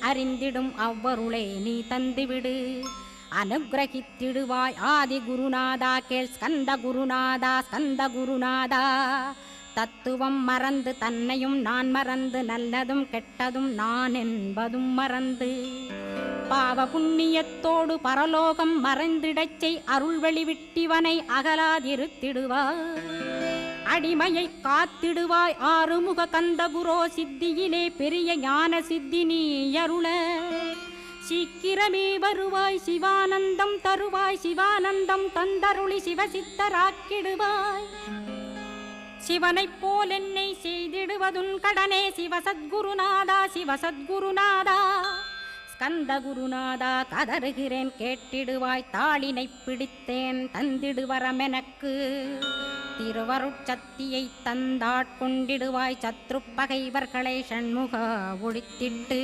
அறிந்திடும் அவ்வருளே நீ தந்துவிடு. அனுகிரகித்திடுவாய் ஆதி குருநாதா கேள் ஸ்கந்த குருநாதா ஸ்கந்த குருநாதா. தத்துவம் மறந்து தன்னையும் நான் மறந்து நல்லதும் கெட்டதும் நான் என்பதும் மறந்து பாவ புண்ணியத்தோடு பரலோகம் மறைந்திடச்சை அருள் வெளிவிட்டிவனை அகலாதிருத்திடுவாய். அடிமையை காத்திடுவாய் ஆறுமுக கந்த குரோ சித்தியிலே பெரிய ஞான சித்தி நீ அருள. சீக்கிரமே வருவாய் சிவானந்தம் தருவாய் சிவானந்தம் தந்தருளி சிவசித்தராக்கிடுவாய். சிவனைப் போல் என்னை செய்திடுவதுன் கடனே சிவசத்குருநாதா சிவசத்குருநாதா. ஸ்கந்த குருநாதா கதறுகிறேன் கேட்டிடுவாய். தாளினை பிடித்தேன் தந்திடுவரமெனக்கு. திருவருட்சத்தியை தந்தாட்கொண்டிடுவாய். சத்ரு பகைவர்களை ஷண்முக ஒழித்திட்டு